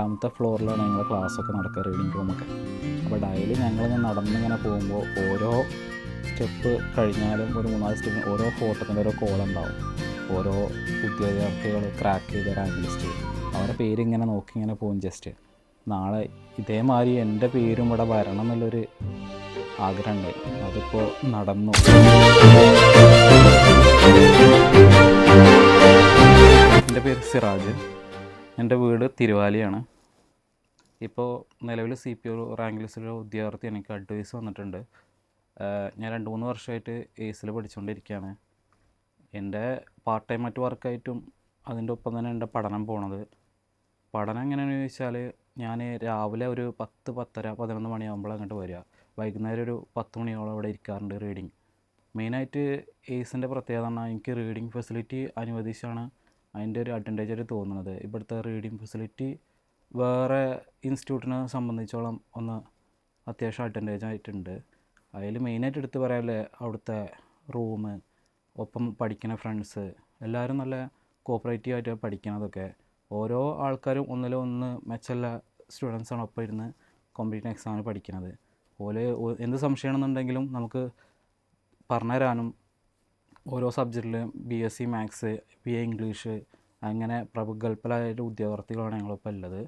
രണ്ടാമത്തെ ഫ്ലോറിലാണ് ഞങ്ങൾ ക്ലാസ്സൊക്കെ നടക്കുക, റീഡിങ് റൂമൊക്കെ. അപ്പോൾ ഡെയിലി ഞങ്ങളിങ്ങനെ നടന്നിങ്ങനെ പോകുമ്പോൾ ഓരോ സ്റ്റെപ്പ് കഴിഞ്ഞാലും ഒരു 3-4 സ്റ്റെപ്പിന് ഓരോ ഫോട്ടോത്തിൻ്റെ ഓരോ കോളുണ്ടാവും. ഓരോ ഉദ്യോഗാർത്ഥികൾ ക്രാക്ക് ചെയ്ത റാങ്ക് ലിസ്റ്റ്, അവരുടെ പേരിങ്ങനെ നോക്കി ഇങ്ങനെ പോകും. ജസ്റ്റ് നാളെ ഇതേമാതിരി എൻ്റെ പേരും ഇവിടെ വരണം എന്നുള്ളൊരു ആഗ്രഹമുണ്ട്. അതിപ്പോൾ നടന്നു. എൻ്റെ പേര് സിറാജ്. എൻ്റെ വീട് തിരുവാലിയാണ്. ഇപ്പോൾ നിലവിൽ CPO റാങ്ക് ലിസ്റ്റിലെ ഉദ്യോഗാർത്ഥി. എനിക്ക് അഡ്വൈസ് വന്നിട്ടുണ്ട്. ഞാൻ 2-3 വർഷമായിട്ട് എയ്സിൽ പഠിച്ചുകൊണ്ടിരിക്കുകയാണ്. എൻ്റെ പാർട്ട് ടൈം മറ്റ് വർക്കായിട്ടും അതിൻ്റെ ഒപ്പം തന്നെ എൻ്റെ പഠനം പോണത്. പഠനം എങ്ങനെയാണെന്ന് ചോദിച്ചാൽ, ഞാൻ രാവിലെ ഒരു 10-10:30-11 മണിയാകുമ്പോൾ അങ്ങോട്ട് വരിക. വൈകുന്നേരം ഒരു 10 മണിയോളം അവിടെ ഇരിക്കാറുണ്ട് റീഡിങ്. മെയിനായിട്ട് എയ്സിൻ്റെ പ്രത്യേകത പറഞ്ഞാൽ എനിക്ക് റീഡിങ് ഫെസിലിറ്റി അനുവദിച്ചാണ് അതിൻ്റെ ഒരു അഡ്വാൻറ്റേജായിട്ട് തോന്നുന്നത്. ഇവിടുത്തെ റീഡിങ് ഫെസിലിറ്റി വേറെ ഇൻസ്റ്റിറ്റ്യൂട്ടിനെ സംബന്ധിച്ചോളം ഒന്ന് അത്യാവശ്യം അഡ്വാൻറ്റേജ് ആയിട്ടുണ്ട്. അതിൽ മെയിനായിട്ട് എടുത്ത് പറയാല്ലേ അവിടുത്തെ റൂം, ഒപ്പം പഠിക്കുന്ന ഫ്രണ്ട്സ് എല്ലാവരും നല്ല കോപ്പറേറ്റീവ് ആയിട്ട് പഠിക്കണതൊക്കെ. ഓരോ ആൾക്കാരും ഒന്നിലൊന്ന് മെച്ചമുള്ള സ്റ്റുഡൻസാണ് ഒപ്പം ഇരുന്ന് കോമ്പറ്റീറ്റീവ് എക്സാമിന് പഠിക്കുന്നത്. അതുപോലെ എന്ത് സംശയമാണെന്നുണ്ടെങ്കിലും നമുക്ക് പറഞ്ഞു തരാനും ഓരോ സബ്ജക്റ്റിൽ BSc മാത്സ്, BA ഇംഗ്ലീഷ് അങ്ങനെ പ്രഗത്ഭരായ ഉദ്യോഗാർത്ഥികളാണ് ഞങ്ങളിപ്പോൾ ഉള്ളത്.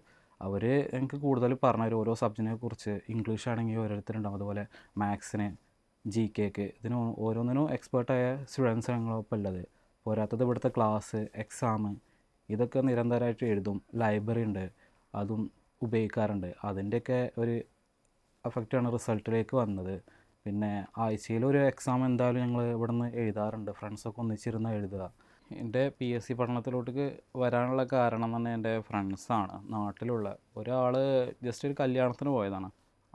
അവർ എനിക്ക് കൂടുതൽ പറഞ്ഞു തരും ഓരോ സബ്ജക്റ്റിനെ കുറിച്ച്. ഇംഗ്ലീഷ് ആണെങ്കിൽ ഓരോരുത്തരുണ്ടാവും, അതുപോലെ മാത്സിന്, GKക്ക്, ഇതിന് ഓരോന്നിനും എക്സ്പേർട്ടായ സ്റ്റുഡൻസാണ് ഞങ്ങളിപ്പോൾ ഉള്ളത്. പോരാത്തത് ഇവിടുത്തെ ക്ലാസ്, എക്സാം ഇതൊക്കെ നിരന്തരമായിട്ട് എഴുതും. ലൈബ്രറി ഉണ്ട്, അതും ഉപയോഗിക്കാറുണ്ട്. അതിൻ്റെയൊക്കെ ഒരു എഫക്റ്റാണ് റിസൾട്ടിലേക്ക് വന്നത്. പിന്നെ ആഴ്ചയിലൊരു എക്സാം എന്തായാലും ഞങ്ങൾ ഇവിടെ നിന്ന് എഴുതാറുണ്ട്. ഫ്രണ്ട്സൊക്കെ ഒന്നിച്ചിരുന്ന് എഴുതുക. എൻ്റെ PSc പഠനത്തിലോട്ട് വരാനുള്ള കാരണം തന്നെ എൻ്റെ ഫ്രണ്ട്സാണ്. നാട്ടിലുള്ള ഒരാൾ ജസ്റ്റ് ഒരു കല്യാണത്തിന് പോയതാണ്.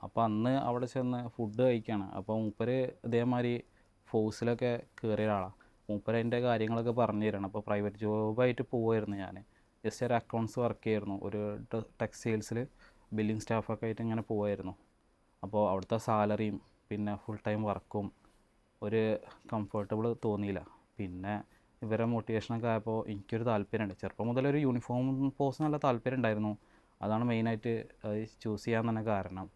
അപ്പോൾ അന്ന് അവിടെ ചെന്ന് ഫുഡ് കഴിക്കുകയാണ്. അപ്പോൾ മൂപ്പര് ഇതേമാതിരി ഫോഴ്സിലൊക്കെ കയറിയ ഒരാളാണ്. മൂപ്പര് അതിൻ്റെ കാര്യങ്ങളൊക്കെ പറഞ്ഞു തരണം. അപ്പോൾ പ്രൈവറ്റ് ജോബായിട്ട് പോവുമായിരുന്നു. ഞാൻ ജസ്റ്റ് ഒരു അക്കൗണ്ട്സ് വർക്ക് ചെയ്യായിരുന്നു, ഒരു ടെക്സ്റ്റൈൽസിൽ ബില്ലിംഗ് സ്റ്റാഫൊക്കെ ആയിട്ട് ഇങ്ങനെ പോവുമായിരുന്നു. അപ്പോൾ അവിടുത്തെ സാലറിയും പിന്നെ ഫുൾ ടൈം വർക്കും ഒരു കംഫർട്ടബിൾ തോന്നിയില്ല. പിന്നെ ഇവരെ മോട്ടിവേഷനൊക്കെ ആയപ്പോൾ എനിക്കൊരു താല്പര്യമുണ്ട്. ചെറുപ്പം മുതലൊരു യൂണിഫോം പോസ്റ്റ് നല്ല താല്പര്യം ഉണ്ടായിരുന്നു. അതാണ് മെയിനായിട്ട് അത് ചൂസ് ചെയ്യാൻ തന്നെ കാരണം.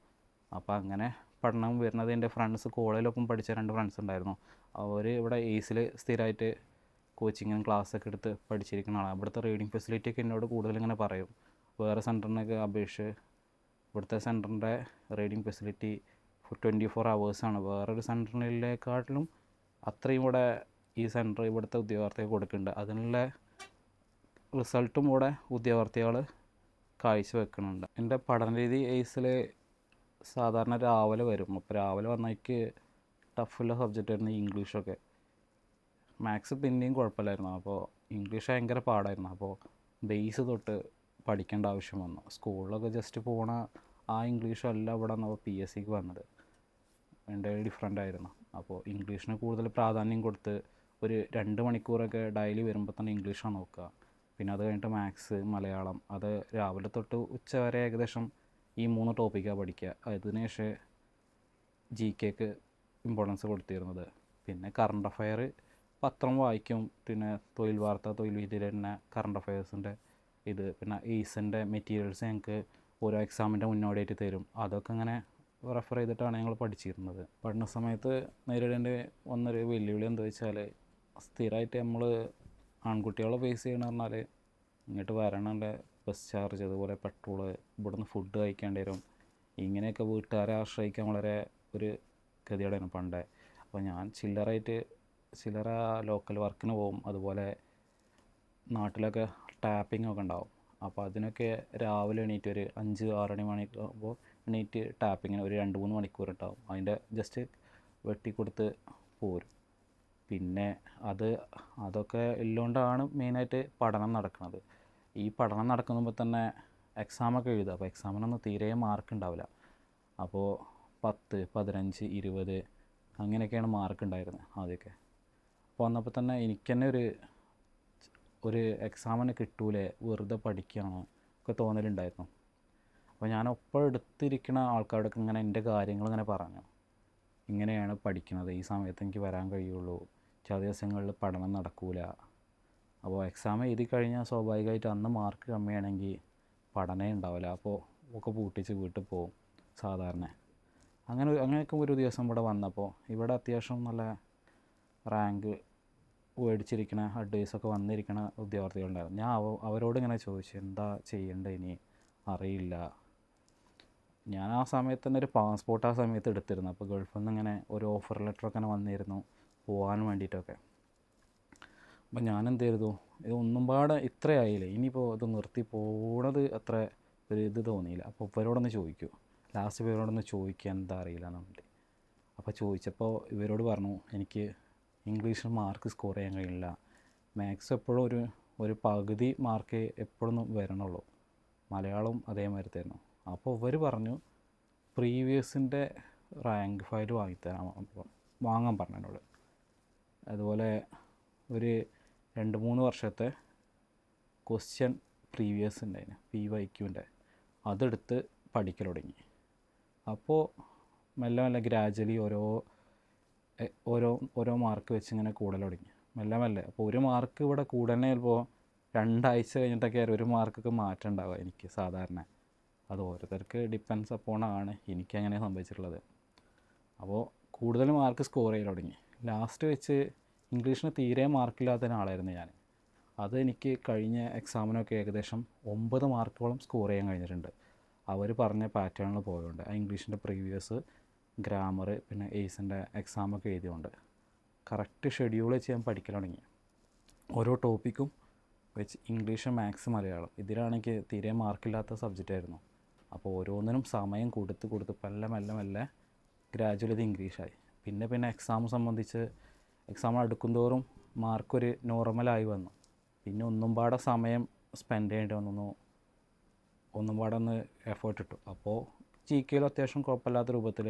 അപ്പോൾ അങ്ങനെ പഠനം വരുന്നത് എൻ്റെ ഫ്രണ്ട്സ്, കോളേജിലൊപ്പം പഠിച്ച 2 ഫ്രണ്ട്സ് ഉണ്ടായിരുന്നു. അവർ ഇവിടെ എയ്സിൽ സ്ഥിരമായിട്ട് കോച്ചിങ്ങും ക്ലാസ്സൊക്കെ എടുത്ത് പഠിച്ചിരിക്കുന്ന ആളാണ്. ഇവിടുത്തെ റീഡിങ് ഫെസിലിറ്റിയൊക്കെ എന്നോട് കൂടുതലിങ്ങനെ പറയും. വേറെ സെൻറ്ററിനൊക്കെ അപേക്ഷിച്ച് ഇവിടുത്തെ സെൻറ്ററിൻ്റെ റീഡിങ് ഫെസിലിറ്റി 24 hours വേറൊരു സെൻറ്ററിനെക്കാട്ടിലും അത്രയും ഇവിടെ ഈ സെൻറ്റർ ഇവിടുത്തെ ഉദ്യോഗാർത്ഥികൾ കൊടുക്കുന്നുണ്ട്. അതിനുള്ള റിസൾട്ടും ഇവിടെ ഉദ്യോഗാർത്ഥികൾ കാഴ്ച വെക്കുന്നുണ്ട്. എൻ്റെ പഠന രീതി എയ്സിൽ സാധാരണ രാവിലെ വരും. അപ്പോൾ രാവിലെ വന്നാൽ എനിക്ക് ടഫുള്ള സബ്ജക്റ്റ് ആയിരുന്നു ഇംഗ്ലീഷൊക്കെ. മാത്സ് പിന്നെയും കുഴപ്പമില്ലായിരുന്നു. അപ്പോൾ ഇംഗ്ലീഷ് ഭയങ്കര പാടായിരുന്നു. അപ്പോൾ ബേസ് തൊട്ട് പഠിക്കേണ്ട ആവശ്യം വന്നു. സ്കൂളിലൊക്കെ ജസ്റ്റ് പോണ ആ ഇംഗ്ലീഷല്ല ഇവിടെ വന്നപ്പോൾ PScക്ക് വന്നത് എൻ്റെ ഡിഫറെൻ്റ് ആയിരുന്നു. അപ്പോൾ ഇംഗ്ലീഷിന് കൂടുതൽ പ്രാധാന്യം കൊടുത്ത് ഒരു 2 മണിക്കൂറൊക്കെ ഡെയിലി വരുമ്പോൾ തന്നെ ഇംഗ്ലീഷാണ് നോക്കുക. പിന്നെ അത് കഴിഞ്ഞിട്ട് മാത്സ്, മലയാളം, അത് രാവിലെ തൊട്ട് ഉച്ച വരെ ഏകദേശം ഈ 3 ടോപ്പിക്കാണ് പഠിക്കുക. അതിനുശേഷം GKക്ക് ഇമ്പോർട്ടൻസ് കൊടുത്തിരുന്നത്. പിന്നെ കറണ്ട് അഫയർ പത്രം വായിക്കും. പിന്നെ തൊഴിൽ വാർത്ത, തൊഴിൽ വിദ്യയിൽ തന്നെ കറണ്ട് അഫയേഴ്സിൻ്റെ ഇത്, പിന്നെ എയ്സിൻ്റെ മെറ്റീരിയൽസ് ഞങ്ങൾക്ക് ഓരോ എക്സാമിൻ്റെ മുന്നോടിയായിട്ട് തരും. അതൊക്കെ ഇങ്ങനെ റെഫർ ചെയ്തിട്ടാണ് ഞങ്ങൾ പഠിച്ചിരുന്നത്. പഠന സമയത്ത് നേരിടേണ്ടി വന്നൊരു വെല്ലുവിളി എന്താ വെച്ചാൽ, സ്ഥിരമായിട്ട് നമ്മൾ ആൺകുട്ടികളെ ഫേസ് ചെയ്യണമെന്ന് പറഞ്ഞാൽ ഇങ്ങോട്ട് വരണമല്ല ബസ് ചാർജ്, അതുപോലെ പെട്രോള്, ഇവിടുന്ന് ഫുഡ് കഴിക്കേണ്ടി വരും. ഇങ്ങനെയൊക്കെ വീട്ടുകാരെ ആശ്രയിക്കാൻ വളരെ ഒരു ഗതികേടായിരുന്നു പണ്ടേ. അപ്പോൾ ഞാൻ ചില്ലറ ലോക്കൽ വർക്കിന് പോകും. അതുപോലെ നാട്ടിലൊക്കെ ടാപ്പിങ്ങൊക്കെ ഉണ്ടാവും. അപ്പോൾ അതിനൊക്കെ രാവിലെ എണീറ്റ് ഒരു 5-6 മണിയാകുമ്പോൾ എണീറ്റ് ടാപ്പിങ്ങിന് ഒരു 2-3 മണിക്കൂർ ഉണ്ടാവും. അതിൻ്റെ ജസ്റ്റ് വെട്ടിക്കൊടുത്ത് പോരും. പിന്നെ അതൊക്കെ ഉള്ളതുകൊണ്ടാണ് മെയിനായിട്ട് പഠനം നടക്കുന്നത്. ഈ പഠനം നടക്കുമ്പോൾ തന്നെ എക്സാമൊക്കെ എഴുതുക. അപ്പോൾ എക്സാമിനൊന്നും തീരെ മാർക്ക് ഉണ്ടാവില്ല. അപ്പോൾ 10, 15, 20 അങ്ങനെയൊക്കെയാണ് മാർക്ക് ഉണ്ടായിരുന്നത് ആദ്യമൊക്കെ. അപ്പോൾ വന്നപ്പോൾ തന്നെ എനിക്ക് തന്നെ ഒരു എക്സാമിന് കിട്ടൂലേ, വെറുതെ പഠിക്കുകയാണ് ഒക്കെ തോന്നലുണ്ടായിരുന്നു. അപ്പോൾ ഞാൻ ഒപ്പം എടുത്തിരിക്കുന്ന ആൾക്കാരോടൊക്കെ ഇങ്ങനെ എൻ്റെ കാര്യങ്ങളിങ്ങനെ പറഞ്ഞു. ഇങ്ങനെയാണ് പഠിക്കുന്നത്, ഈ സമയത്ത് എനിക്ക് വരാൻ കഴിയുള്ളൂ, ചില ദിവസങ്ങളിൽ പഠനം നടക്കില്ല. അപ്പോൾ എക്സാം എഴുതി കഴിഞ്ഞാൽ സ്വാഭാവികമായിട്ട് അന്ന് മാർക്ക് കമ്മിയാണെങ്കിൽ പഠനമേ ഉണ്ടാവില്ല. അപ്പോൾ ഒക്കെ പൂട്ടിച്ച് വീട്ടിൽ പോകും സാധാരണ. അങ്ങനെയൊക്കെ ഒരു ദിവസം ഇവിടെ വന്നപ്പോൾ ഇവിടെ അത്യാവശ്യം നല്ല റാങ്ക് മേടിച്ചിരിക്കണ അഡ്വൈസൊക്കെ വന്നിരിക്കണ ഉദ്യോഗാർത്ഥികളുണ്ടായിരുന്നു. ഞാൻ അവരോട് ഇങ്ങനെ ചോദിച്ചു, എന്താ ചെയ്യേണ്ടത് ഇനി അറിയില്ല. ഞാൻ ആ സമയത്ത് തന്നെ ഒരു പാസ്പോർട്ട് ആ സമയത്ത് എടുത്തിരുന്നു. അപ്പോൾ ഗൾഫിൽ നിന്ന് ഇങ്ങനെ ഒരു ഓഫർ ലെറ്ററൊക്കെ ഇങ്ങനെ വന്നിരുന്നു പോകാൻ വേണ്ടിയിട്ടൊക്കെ. അപ്പം ഞാൻ എന്ത് ചെയ്തു, ഇത് ഒന്നും പാടെ ഇത്രയായില്ലേ, ഇനിയിപ്പോൾ ഇത് നിർത്തി പോണത് അത്ര ഒരു ഇത് തോന്നിയില്ല. അപ്പോൾ ഇവരോടൊന്ന് ചോദിക്കൂ, ലാസ്റ്റ് ഇവരോടൊന്ന് ചോദിക്കുക എന്താ അറിയില്ല എന്നുണ്ട്. അപ്പോൾ ചോദിച്ചപ്പോൾ ഇവരോട് പറഞ്ഞു, എനിക്ക് ഇംഗ്ലീഷിൽ മാർക്ക് സ്കോർ ചെയ്യാൻ കഴിയില്ല, മാത്സ് എപ്പോഴും ഒരു പകുതി മാർക്ക് എപ്പോഴൊന്നും വരണുള്ളൂ, മലയാളം അതേമാതിരി തരുന്നു. അപ്പോൾ ഇവർ പറഞ്ഞു പ്രീവിയസിൻ്റെ റാങ്ക് ഫയൽ വാങ്ങാൻ പറഞ്ഞു എന്നോട്. അതുപോലെ ഒരു 2-3 വർഷത്തെ ക്വസ്റ്റ്യൻ പ്രീവിയസ് ഉണ്ടായിരുന്നു, PYQൻ്റെ, അതെടുത്ത് പഠിക്കൽ തുടങ്ങി. അപ്പോൾ മെല്ലെ മെല്ലെ ഗ്രാജ്വലി ഓരോ മാർക്ക് വെച്ച് ഇങ്ങനെ കൂടൽ തുടങ്ങി മെല്ലെ. അപ്പോൾ ഒരു മാർക്ക് ഇവിടെ കൂടനെ ചിലപ്പോൾ 2 ആഴ്ച കഴിഞ്ഞിട്ടൊക്കെ ഒരു മാർക്കൊക്കെ മാറ്റം ഉണ്ടാവുക എനിക്ക് സാധാരണ. അത് ഓരോരുത്തർക്ക് ഡിപ്പെൻസ് അപ്പോണാണ്, എനിക്കങ്ങനെ സംഭവിച്ചിട്ടുള്ളത്. അപ്പോൾ കൂടുതൽ മാർക്ക് സ്കോർ ചെയ്യൽ തുടങ്ങി. ലാസ്റ്റ് വെച്ച് ഇംഗ്ലീഷിന് തീരെ മാർക്കില്ലാത്ത ഒരാളായിരുന്നു ഞാൻ. അത് എനിക്ക് കഴിഞ്ഞ എക്സാമിനൊക്കെ ഏകദേശം 9 മാർക്കോളം സ്കോർ ചെയ്യാൻ കഴിഞ്ഞിട്ടുണ്ട്. അവർ പറഞ്ഞ പാറ്റേണിൽ പോയതുകൊണ്ട്, ആ ഇംഗ്ലീഷിൻ്റെ പ്രീവിയസ്, ഗ്രാമർ, പിന്നെ എയ്സിൻ്റെ എക്സാമൊക്കെ എഴുതിയുകൊണ്ട് കറക്റ്റ് ഷെഡ്യൂൾ വെച്ച് ഞാൻ പഠിക്കാൻ തുടങ്ങി. ഓരോ ടോപ്പിക്കും വെച്ച് ഇംഗ്ലീഷ്, മാത്സ്, മലയാളം ഇതിലാണെങ്കിൽ തീരെ മാർക്കില്ലാത്ത സബ്ജക്റ്റായിരുന്നു. അപ്പോൾ ഓരോന്നിനും സമയം കൊടുത്ത് മെല്ലെ ഗ്രാജ്വലി ഇത് ഇംഗ്ലീഷായി. പിന്നെ എക്സാം സംബന്ധിച്ച് എക്സാം അടുക്കും തോറും മാർക്കൊരു നോർമലായി വന്നു. പിന്നെ ഒന്നും പാടെ സമയം സ്പെൻഡ് ചെയ്യേണ്ടി വന്നു, ഒന്നും പാടെ ഒന്ന് എഫേർട്ട് ഇട്ടു. അപ്പോൾ GK അത്യാവശ്യം കുഴപ്പമില്ലാത്ത രൂപത്തിൽ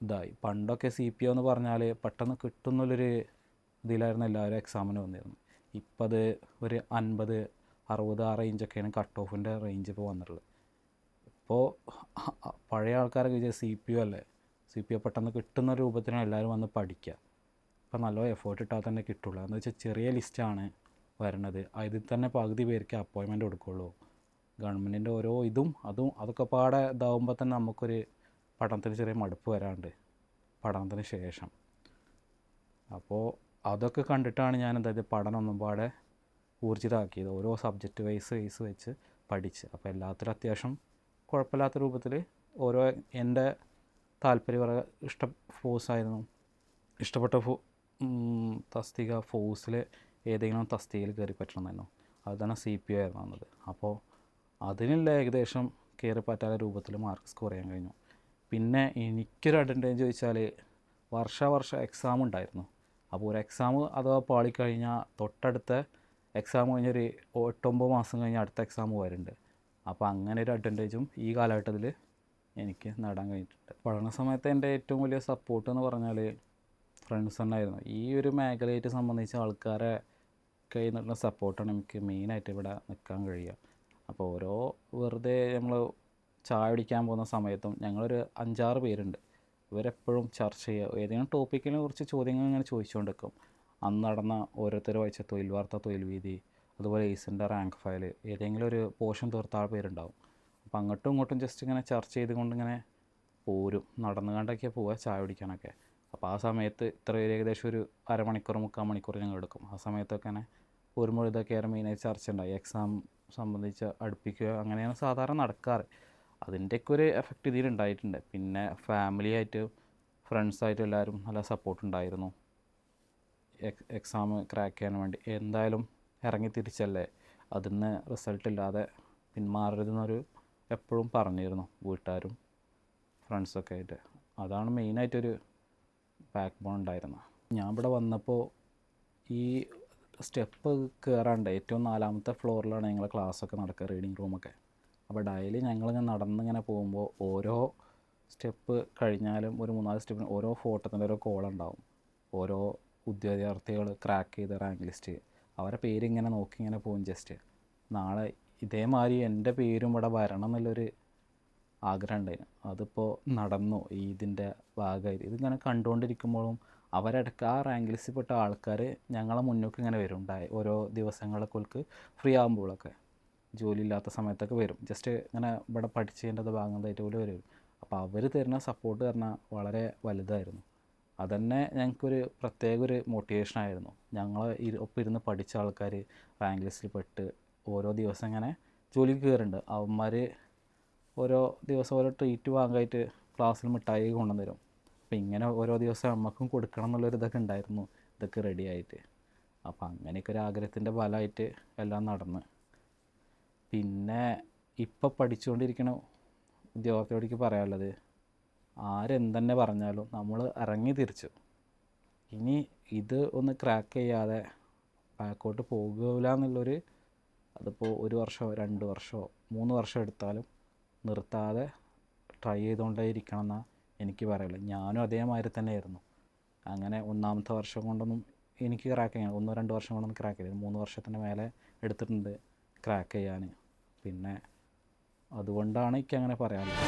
ഇതായി. പണ്ടൊക്കെ CPO എന്ന് പറഞ്ഞാൽ പെട്ടെന്ന് കിട്ടുന്നുള്ളൊരു ഇതിലായിരുന്നു എല്ലാവരും എക്സാമിന് വന്നിരുന്നത്. ഇപ്പം അത് ഒരു 50-60 ആ റേഞ്ചൊക്കെയാണ് കട്ട് ഓഫിൻ്റെ റേഞ്ച് ഇപ്പോൾ വന്നിട്ടുള്ളത്. ഇപ്പോൾ പഴയ ആൾക്കാരൊക്കെ CPO അല്ലേ, CPO പെട്ടെന്ന് കിട്ടുന്ന രൂപത്തിലാണ് എല്ലാവരും വന്ന് പഠിക്കുക. ഇപ്പം നല്ല എഫേർട്ട് ഇട്ടാൽ തന്നെ കിട്ടുള്ളൂ. എന്ന് വെച്ചാൽ ചെറിയ ലിസ്റ്റാണ് വരണത്, അതിൽ തന്നെ പകുതി പേർക്ക് അപ്പോയിൻമെൻറ്റ് കൊടുക്കുള്ളൂ. ഗവൺമെൻറ്റിൻ്റെ ഓരോ അതൊക്കെ പാടെ ഇതാവുമ്പോൾ തന്നെ നമുക്കൊരു പഠനത്തിന് ചെറിയ മടുപ്പ് വരാറുണ്ട് പഠനത്തിന് ശേഷം. അപ്പോൾ അതൊക്കെ കണ്ടിട്ടാണ് ഞാൻ പഠനം ഒന്നും പാടെ ഊർജിതമാക്കിയത്. ഓരോ സബ്ജക്റ്റ് വൈസ് വെച്ച് പഠിച്ച്. അപ്പോൾ എല്ലാത്തിലും അത്യാവശ്യം കുഴപ്പമില്ലാത്ത രൂപത്തിൽ ഓരോ എൻ്റെ ഫോഴ്സായിരുന്നു ഇഷ്ടപ്പെട്ട തസ്തിക, ഫോഴ്സിൽ ഏതെങ്കിലും തസ്തികയിൽ കയറി പറ്റണമെന്നായിരുന്നു. അതുതന്നെ CPO ആയിരുന്നു വന്നത്. അപ്പോൾ അതിനുള്ള ഏകദേശം കയറി പറ്റാത്ത രൂപത്തിൽ മാർക്ക് സ്കോർ ചെയ്യാൻ കഴിഞ്ഞു. പിന്നെ എനിക്കൊരു അഡ്വാൻറ്റേജ് ചോദിച്ചാൽ വർഷം എക്സാം ഉണ്ടായിരുന്നു. അപ്പോൾ ഒരു എക്സാം അഥവാ പാളിക്കഴിഞ്ഞാൽ തൊട്ടടുത്ത എക്സാം കഴിഞ്ഞൊരു 8-9 മാസം കഴിഞ്ഞ് അടുത്ത എക്സാം വരുന്നുണ്ട്. അപ്പോൾ അങ്ങനെ ഒരു അഡ്വാൻറ്റേജും ഈ കാലഘട്ടത്തിൽ എനിക്ക് നേടാൻ കഴിഞ്ഞിട്ടുണ്ട്. പഠന സമയത്ത് എൻ്റെ ഏറ്റവും വലിയ സപ്പോർട്ട് എന്ന് പറഞ്ഞാൽ ഫ്രണ്ട്സ് തന്നെയായിരുന്നു. ഈ ഒരു മേഖലയായിട്ട് സംബന്ധിച്ച ആൾക്കാരെ കയ്യിൽ നിന്നുള്ള സപ്പോർട്ടാണ് എനിക്ക് മെയിനായിട്ട് ഇവിടെ നിൽക്കാൻ കഴിയുക. അപ്പോൾ വെറുതെ നമ്മൾ ചായ കുടിക്കാൻ പോകുന്ന സമയത്തും ഞങ്ങളൊരു 5-6 പേരുണ്ട്. ഇവരെപ്പോഴും ചർച്ച ചെയ്യുക, ഏതെങ്കിലും ടോപ്പിക്കിനെ കുറിച്ച് ചോദ്യങ്ങൾ ഇങ്ങനെ ചോദിച്ചുകൊണ്ട് നിൽക്കും. അന്ന് നടന്ന ഓരോരുത്തർ വായിച്ച തൊഴിൽ വാർത്ത, തൊഴിൽ വീതി, അതുപോലെ എയ്സിൻ്റെ റാങ്ക് ഫയൽ, ഏതെങ്കിലും ഒരു പോർഷൻ തീർത്ത പേരുണ്ടാവും. അപ്പോൾ അങ്ങോട്ടും ഇങ്ങോട്ടും ജസ്റ്റ് ഇങ്ങനെ ചർച്ച ചെയ്തുകൊണ്ട് ഇങ്ങനെ പോരും, നടന്നുകൊണ്ടൊക്കെ പോവുക ചായ കുടിക്കാനൊക്കെ. അപ്പോൾ ആ സമയത്ത് ഏകദേശം ഒരു അരമണിക്കൂർ 3/4 മണിക്കൂർ ഞങ്ങൾ എടുക്കും. ആ സമയത്തൊക്കെ ഇങ്ങനെ പോരുമ്പോൾ ഇതൊക്കെയാണ് മെയിനായി ചർച്ച ഉണ്ടായി. എക്സാം സംബന്ധിച്ച് അടുപ്പിക്കുക, അങ്ങനെയാണ് സാധാരണ നടക്കാറ്. അതിൻ്റെയൊക്കെ ഒരു എഫക്റ്റ് ഇതിലുണ്ടായിട്ടുണ്ട്. പിന്നെ ഫാമിലിയായിട്ട്, ഫ്രണ്ട്സായിട്ടും എല്ലാവരും നല്ല സപ്പോർട്ട് ഉണ്ടായിരുന്നു. എക്സാം ക്രാക്ക് ചെയ്യാൻ വേണ്ടി എന്തായാലും ഇറങ്ങി തിരിച്ചല്ലേ, അതിന് റിസൾട്ട് ഇല്ലാതെ പിന്മാറരുതെന്നൊരു എപ്പോഴും പറഞ്ഞിരുന്നു വീട്ടുകാരും ഫ്രണ്ട്സൊക്കെ ആയിട്ട്. അതാണ് മെയിനായിട്ടൊരു ബാക്ക് ബോൺ ഉണ്ടായിരുന്നത്. ഞാൻ ഇവിടെ വന്നപ്പോൾ ഈ സ്റ്റെപ്പ് കയറാണ്ട് ഏറ്റവും 4ാമത്തെ ഫ്ലോറിലാണ് ഞങ്ങളെ ക്ലാസ്സൊക്കെ നടക്കുക, റീഡിങ് റൂമൊക്കെ. അപ്പോൾ ഡെയിലി ഞങ്ങളിങ്ങനെ നടന്നിങ്ങനെ പോകുമ്പോൾ ഓരോ സ്റ്റെപ്പ് കഴിഞ്ഞാലും ഒരു 3-4 സ്റ്റെപ്പിന് ഓരോ ഫോട്ടോത്തിൻ്റെ ഓരോ കോളുണ്ടാവും. ഓരോ ഉദ്യോഗാർത്ഥികൾ ക്രാക്ക് ചെയ്ത റാങ്ക് ലിസ്റ്റ്, അവരെ പേരിങ്ങനെ നോക്കി ഇങ്ങനെ പോകും. ജസ്റ്റ് നാളെ ഇതേമാതിരി എൻ്റെ പേരും ഇവിടെ വരണം എന്നുള്ളൊരു ആഗ്രഹം ഉണ്ടായിരുന്നു. അതിപ്പോൾ നടന്നു. ഇതിൻ്റെ ഭാഗമായിട്ട് ഇതിങ്ങനെ കണ്ടുകൊണ്ടിരിക്കുമ്പോഴും അവരിടയ്ക്ക് ആ റാങ്ക് ലിസ്റ്റിൽ പെട്ട ആൾക്കാർ ഞങ്ങളെ മുന്നോട്ട് ഇങ്ങനെ വരും. ഓരോ ദിവസങ്ങളൊക്കെ ഫ്രീ ആകുമ്പോഴൊക്കെ ജോലി ഇല്ലാത്ത സമയത്തൊക്കെ വരും. ജസ്റ്റ് ഇങ്ങനെ ഇവിടെ പഠിച്ചതിൻ്റെ ഭാഗമായിട്ട് പോലും വരും. അപ്പോൾ അവർ തരുന്ന സപ്പോർട്ട് പറഞ്ഞാൽ വളരെ വലുതായിരുന്നു. അതുതന്നെ ഞങ്ങൾക്കൊരു പ്രത്യേക ഒരു മോട്ടിവേഷനായിരുന്നു. ഞങ്ങൾ ഒപ്പം ഇരുന്ന് പഠിച്ച ആൾക്കാർ റാങ്ക് ലിസ്റ്റിൽ പെട്ട് ഓരോ ദിവസം ഇങ്ങനെ ജോലിക്ക് കയറുന്നുണ്ട്. അവന്മാർ ഓരോ ദിവസം ഓരോ ട്രീറ്റ് വാങ്ങാനായിട്ട് ക്ലാസ്സിൽ മിഠായി കൊണ്ടുവരും. അപ്പോൾ ഇങ്ങനെ ഓരോ ദിവസം നമുക്കും കൊടുക്കണം എന്നുള്ളൊരു ഇതൊക്കെ ഉണ്ടായിരുന്നു, ഇതൊക്കെ റെഡി ആയിട്ട്. അപ്പോൾ അങ്ങനെയൊക്കെ ഒരു ആഗ്രഹത്തിൻ്റെ ഫലമായിട്ട് എല്ലാം നടന്ന്. പിന്നെ ഇപ്പോൾ പഠിച്ചുകൊണ്ടിരിക്കുന്ന ഉദ്യോഗാർത്ഥിയോടേക്ക് പറയാനുള്ളത്, ആരെന്തെന്നെ പറഞ്ഞാലും നമ്മൾ ഇറങ്ങി തിരിച്ചു. ഇനി ഇത് ഒന്ന് ക്രാക്ക് ചെയ്യാതെ ബാക്കോട്ട് പോകില്ല എന്നുള്ളൊരു, അതിപ്പോൾ 1 വർഷമോ 2 വർഷമോ 3 വർഷം എടുത്താലും നിർത്താതെ ട്രൈ ചെയ്തുകൊണ്ടേ ഇരിക്കണം എന്നാണ് എനിക്ക് പറയുള്ളത്. ഞാനും അതേമാതിരി തന്നെയായിരുന്നു. അങ്ങനെ 1-ാമത്തെ വർഷം കൊണ്ടൊന്നും എനിക്ക് ക്രാക്ക് ചെയ്യാൻ 1-2 വർഷം കൊണ്ടൊന്നും ക്രാക്ക് ചെയ്യില്ല. 3 വർഷത്തിൻ്റെ മേലെ എടുത്തിട്ടുണ്ട് ക്രാക്ക് ചെയ്യാൻ. പിന്നെ അതുകൊണ്ടാണ് എനിക്ക് അങ്ങനെ പറയാനുള്ളത്.